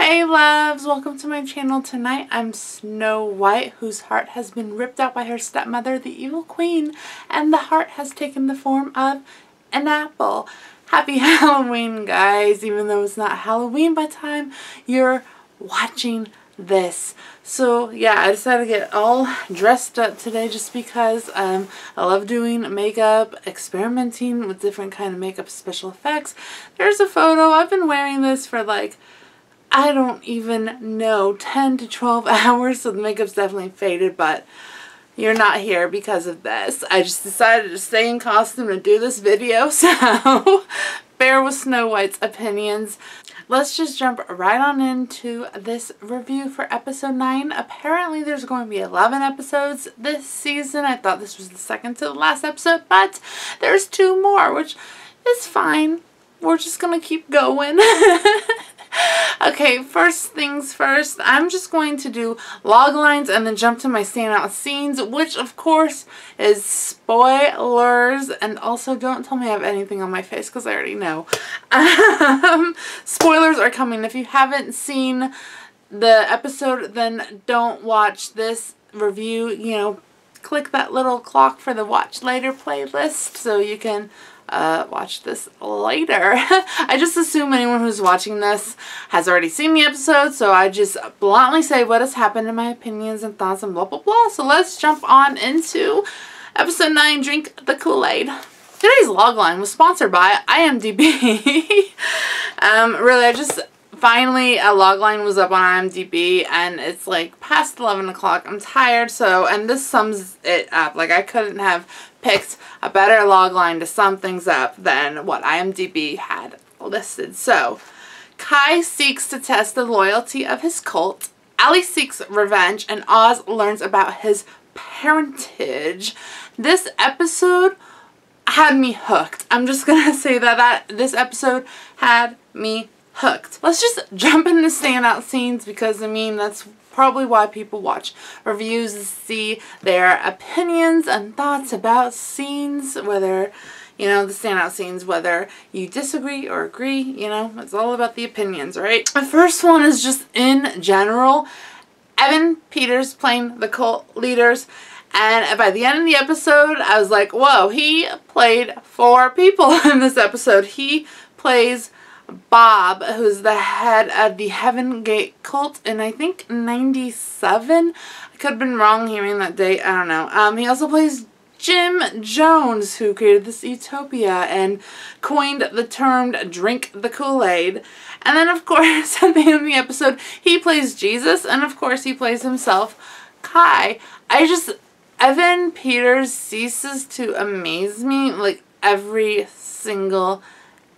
Hey loves, welcome to my channel. Tonight I'm Snow White, whose heart has been ripped out by her stepmother, the evil queen, and the heart has taken the form of an apple. Happy Halloween, guys, even though it's not Halloween by the time you're watching this. So yeah, I decided to get all dressed up today just because I love doing makeup, experimenting with different kind of makeup special effects. There's a photo. I've been wearing this for like, I don't even know, 10 to 12 hours, so the makeup's definitely faded, but you're not here because of this. I just decided to stay in costume and do this video, so bear with Snow White's opinions. Let's just jump right on into this review for episode 9. Apparently there's going to be 11 episodes this season. I thought this was the second to the last episode, but there's 2 more, which is fine. We're just going to keep going. Okay, first things first, I'm just going to do log lines and then jump to my standout scenes, which of course is spoilers, and also don't tell me I have anything on my face because I already know. Spoilers are coming. If you haven't seen the episode, then don't watch this review. You know, click that little clock for the watch later playlist so you can watch this later. I just assume anyone who's watching this has already seen the episode, so I just bluntly say what has happened in my opinions and thoughts and blah blah blah. So let's jump on into episode 9, Drink the Kool-Aid. Today's logline was sponsored by IMDb. Really, I just finally a logline was up on IMDb and it's like past 11 o'clock. I'm tired, so, and this sums it up. Like, I couldn't have picked a better logline to sum things up than what IMDb had listed. So, Kai seeks to test the loyalty of his cult, Allie seeks revenge, and Oz learns about his parentage. This episode had me hooked. I'm just gonna say that this episode had me hooked. Let's just jump into standout scenes because, I mean, that's probably why people watch reviews, to see their opinions and thoughts about scenes, whether, you know, the standout scenes, whether you disagree or agree, you know, it's all about the opinions, right? The first one is just in general, Evan Peters playing the cult leaders, and by the end of the episode, I was like, whoa, he played 4 people in this episode. He plays Bob, who's the head of the Heaven Gate cult in, I think, 97. I could have been wrong hearing that date. I don't know. He also plays Jim Jones, who created this utopia and coined the term drink the Kool-Aid. And then, of course, at the end of the episode, he plays Jesus, and of course, he plays himself, Kai. Evan Peters ceases to amaze me, like, every single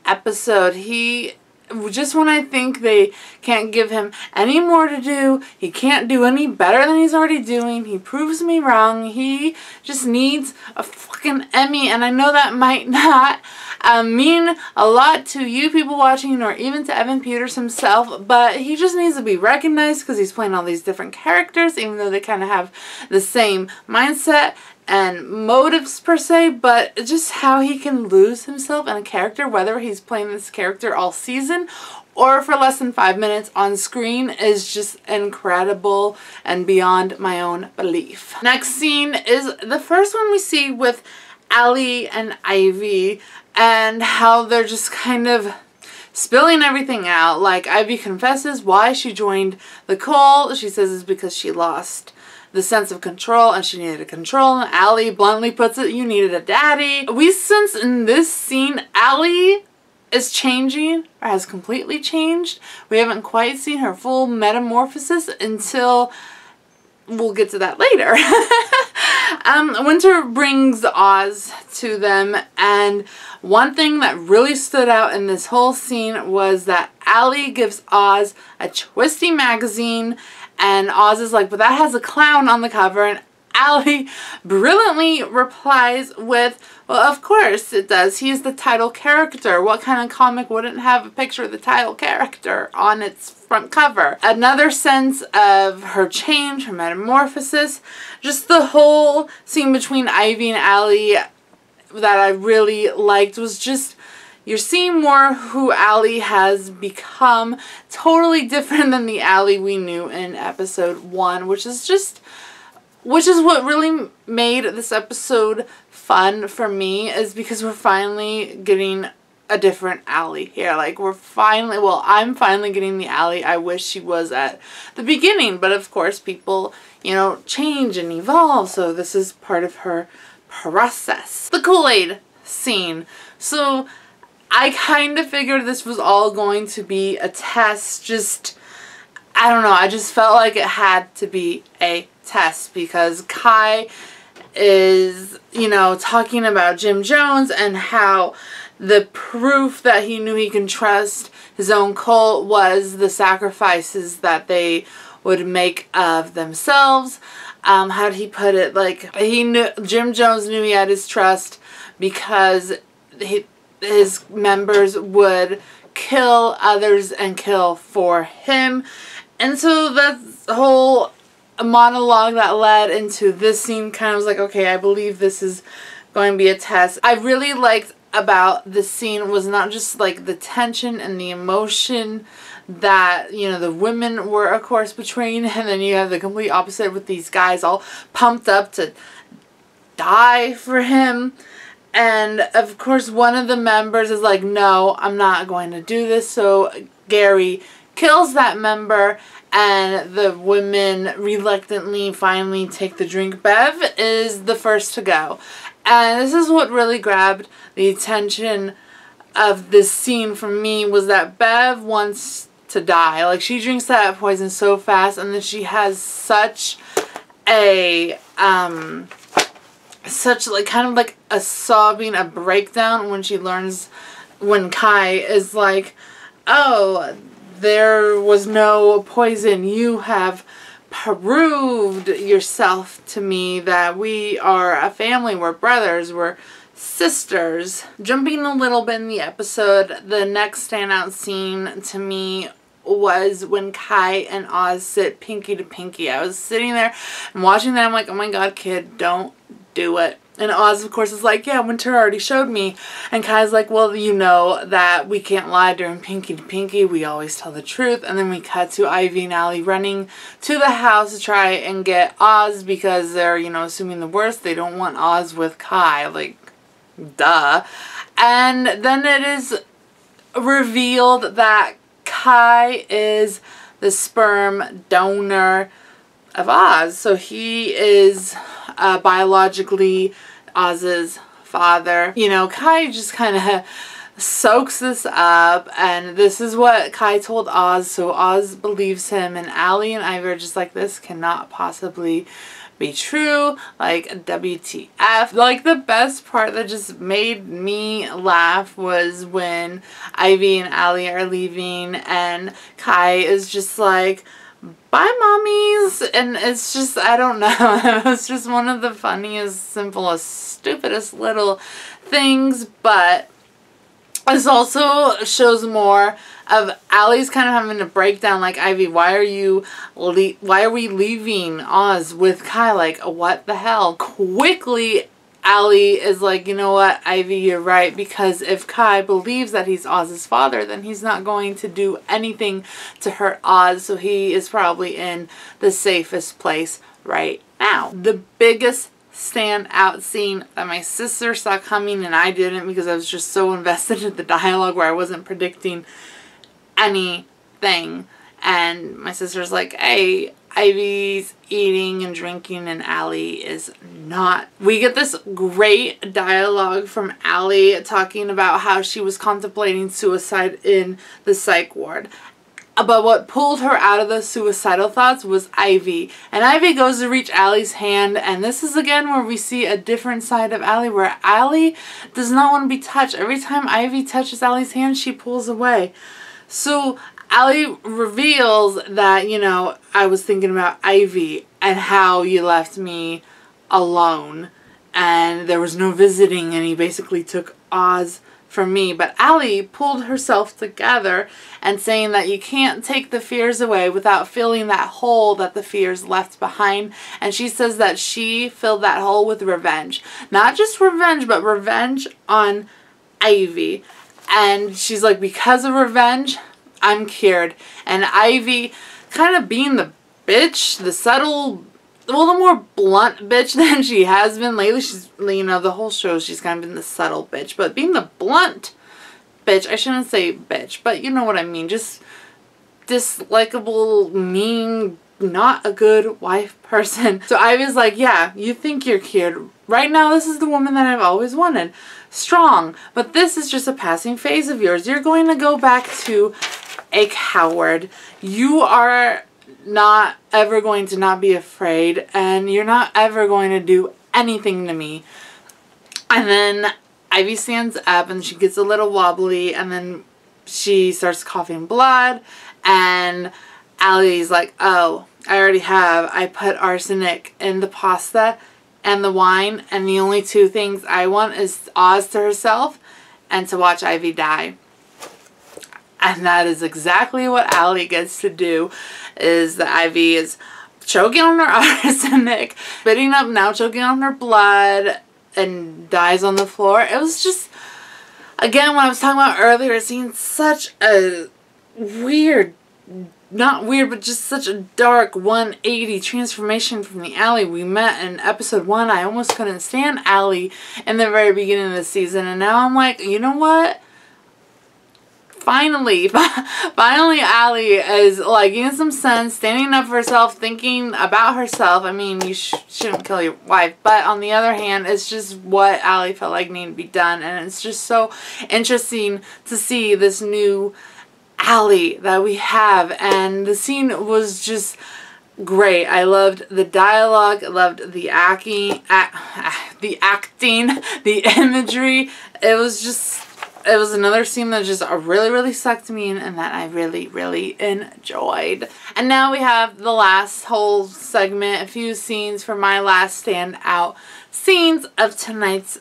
episode. He, just when I think they can't give him any more to do, he can't do any better than he's already doing, he proves me wrong. He just needs a fucking Emmy, and I know that might not mean a lot to you people watching or even to Evan Peters himself, but he just needs to be recognized because he's playing all these different characters, even though they kind of have the same mindset and motives per se, but just how he can lose himself in a character, whether he's playing this character all season or for less than 5 minutes on screen, is just incredible and beyond my own belief. Next scene is the first one we see with Allie and Ivy and how they're just kind of spilling everything out. Like, Ivy confesses why she joined the cult. She says it's because she lost the sense of control and she needed a control. And Allie bluntly puts it, you needed a daddy. We sense in this scene Allie is changing, or has completely changed. We haven't quite seen her full metamorphosis until we'll get to that later. Winter brings Oz to them, and one thing that really stood out in this whole scene was that Allie gives Oz a Twisty magazine, and Oz is like, but that has a clown on the cover, and Allie brilliantly replies with, well, of course it does. He's the title character. What kind of comic wouldn't have a picture of the title character on its front cover? Another sense of her change, her metamorphosis, just the whole scene between Ivy and Allie that I really liked was just, you're seeing more who Allie has become. Totally different than the Allie we knew in episode 1, which is what really made this episode fun for me, is because we're finally getting a different Allie here. Like, I'm finally getting the Allie I wish she was at the beginning. But of course, people, change and evolve. So this is part of her process. The Kool-Aid scene. So I kind of figured this was all going to be a test. I don't know. I just felt like it had to be a test because Kai is, talking about Jim Jones and how the proof that he knew he can trust his own cult was the sacrifices that they would make of themselves. How did he put it? Like, Jim Jones knew he had his trust because his members would kill others and kill for him. And so that's the whole monologue that led into this scene kind of was like, okay, I believe this is going to be a test. I really liked about this scene was not just like the tension and the emotion that, the women were of course portraying, and then you have the complete opposite with these guys all pumped up to die for him. And of course one of the members is like, no, I'm not going to do this. So Gary kills that member, and the women reluctantly finally take the drink. Bev is the first to go. And this is what really grabbed the attention of this scene for me, was that Bev wants to die. Like, she drinks that poison so fast, and then she has such a, kind of like a sobbing, a breakdown when she learns, when Kai is like, oh, there was no poison. You have proved yourself to me that we are a family, we're brothers, we're sisters. Jumping a little bit in the episode, the next standout scene to me was when Kai and Oz sit pinky to pinky. I was sitting there and watching that. I'm like, oh my god, kid, don't do it. And Oz, of course, is like, yeah, Winter already showed me. And Kai's like, well, you know that we can't lie during pinky to pinky. We always tell the truth. And then we cut to Ivy and Allie running to the house to try and get Oz because they're, assuming the worst. They don't want Oz with Kai. Like, duh. And then it is revealed that Kai is the sperm donor of Oz. So he is biologically Oz's father. Kai just kind of soaks this up, and this is what Kai told Oz, so Oz believes him, and Allie and Ivy are just like, this cannot possibly be true. Like, WTF. Like, the best part that just made me laugh was when Ivy and Allie are leaving, and Kai is just like, bye, mommies. And it's just, I don't know. It's just one of the funniest, simplest, stupidest little things. But this also shows more of Allie's kind of having a breakdown. Like, Ivy, why are we leaving Oz with Kai? Like, what the hell? Quickly, Allie is like, you know what, Ivy, you're right, because if Kai believes that he's Oz's father, then he's not going to do anything to hurt Oz, so he is probably in the safest place right now. The biggest standout scene that my sister saw coming and I didn't, because I was just so invested in the dialogue where I wasn't predicting anything, and my sister's like, hey, Ivy's eating and drinking and Allie is not. We get this great dialogue from Allie talking about how she was contemplating suicide in the psych ward. But what pulled her out of those suicidal thoughts was Ivy. And Ivy goes to reach Allie's hand, and this is again where we see a different side of Allie, where Allie does not want to be touched. Every time Ivy touches Allie's hand, she pulls away. So Allie reveals that, I was thinking about Ivy and how you left me alone and there was no visiting, and he basically took Oz from me. But Allie pulled herself together and saying that you can't take the fears away without filling that hole that the fears left behind. And she says that she filled that hole with revenge. Not just revenge, but revenge on Ivy. And she's like, because of revenge, I'm cured. And Ivy kind of being the bitch, the subtle, well, the more blunt bitch than she has been lately. She's, you know, the whole show she's kind of been the subtle bitch. But being the blunt bitch, I shouldn't say bitch, but you know what I mean. Just dislikable, mean, not a good wife person. So Ivy's like, yeah, you think you're cured. Right now, this is the woman that I've always wanted. Strong. But this is just a passing phase of yours. You're going to go back to a coward. You are not ever going to not be afraid. And you're not ever going to do anything to me. And then Ivy stands up and she gets a little wobbly. And then she starts coughing blood. And Allie's like, oh, I already have. I put arsenic in the pasta and the wine, and the only two things I want is Oz to herself and to watch Ivy die. And that is exactly what Allie gets to do, is that Ivy is choking on her arsenic, spitting up, now choking on her blood, and dies on the floor. It was just, again, what I was talking about earlier, seeing such a weird, not weird, but just such a dark 180 transformation from the Allie we met in episode 1. I almost couldn't stand Allie in the very beginning of the season, and now I'm like, you know what? Finally Allie is like getting some sense, standing up for herself, thinking about herself. I mean, you shouldn't kill your wife, but on the other hand, it's just what Allie felt like needed to be done, and it's just so interesting to see this new Allie that we have. And the scene was just great. I loved the dialogue, I loved the acting, the imagery. It was another scene that just really sucked me in, and that I really enjoyed. And now we have the last whole segment, a few scenes for my last standout scenes of tonight's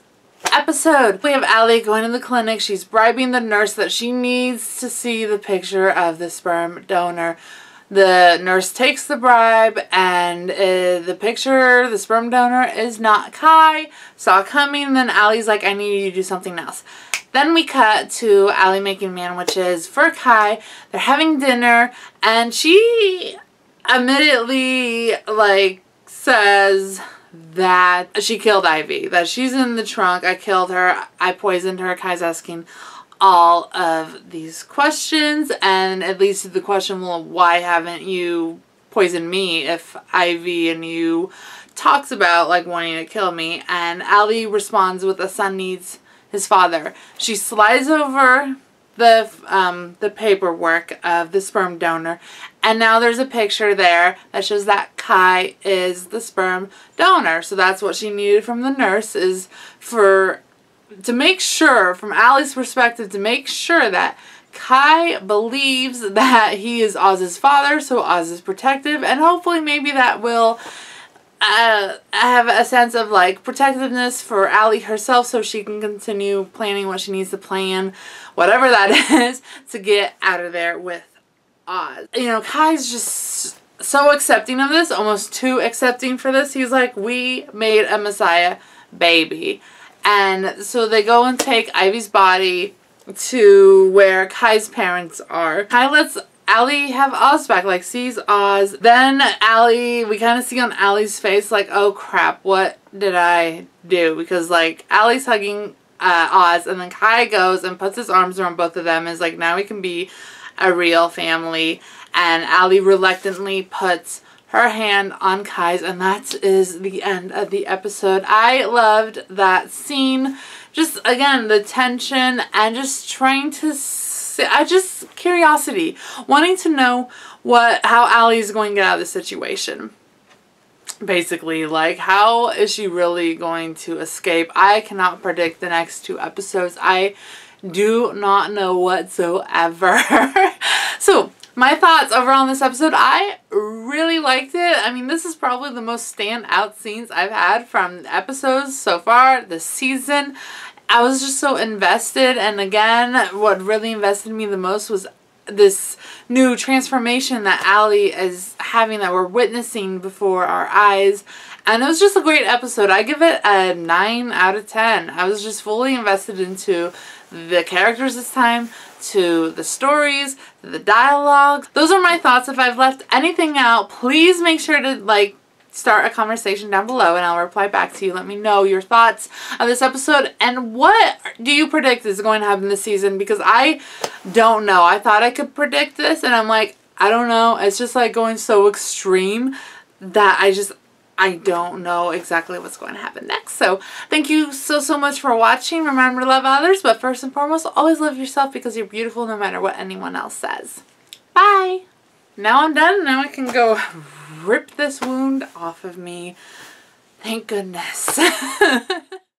episode. We have Allie going to the clinic. She's bribing the nurse that she needs to see the picture of the sperm donor. The nurse takes the bribe, and the picture, the sperm donor, is not Kai. Saw it coming, and then Allie's like, I need you to do something else. Then we cut to Allie making sandwiches for Kai. They're having dinner, and she immediately, like, says that she killed Ivy, that she's in the trunk, I killed her, I poisoned her. Kai's asking all of these questions, and it leads to the question, well, why haven't you poisoned me if Ivy and you talks about like wanting to kill me? And Allie responds with, a son needs his father. She slides over the paperwork of the sperm donor, and now there's a picture there that shows that Kai is the sperm donor. So that's what she needed from the nurse, is to make sure, from Allie's perspective, to make sure that Kai believes that he is Oz's father, so Oz is protective, and hopefully maybe that will have a sense of like protectiveness for Allie herself, so she can continue planning what she needs to plan, whatever that is, to get out of there with Oz. You know, Kai's just so accepting of this, almost too accepting for this. He's like, we made a Messiah baby. And so they go and take Ivy's body to where Kai's parents are. Kai lets Allie have Oz back, like sees Oz. Then Allie, we kind of see on Allie's face like, oh crap, what did I do? Because like Allie's hugging Oz, and then Kai goes and puts his arms around both of them, and is like, now we can be a real family. And Allie reluctantly puts her hand on Kai's, and that is the end of the episode. I loved that scene. Just, again, the tension and just trying to just curiosity, wanting to know how Allie's going to get out of the situation. Basically, like, how is she really going to escape? I cannot predict the next 2 episodes. I do not know whatsoever. So, my thoughts overall on this episode, I really liked it. I mean, this is probably the most standout scenes I've had from episodes so far this season. I was just so invested, and again, what really invested me the most was this new transformation that Allie is having, that we're witnessing before our eyes. And it was just a great episode. I give it a 9 out of 10. I was just fully invested into the characters this time, to the stories, to the dialogue. Those are my thoughts. If I've left anything out, please make sure to like start a conversation down below and I'll reply back to you. Let me know your thoughts of this episode and what do you predict is going to happen this season, because I don't know. I thought I could predict this and I'm like, I don't know. It's just like going so extreme that I don't know exactly what's going to happen next. So thank you so much for watching. Remember to love others, but first and foremost, always love yourself because you're beautiful no matter what anyone else says. Bye. Now I'm done. Now I can go rip this wound off of me. Thank goodness.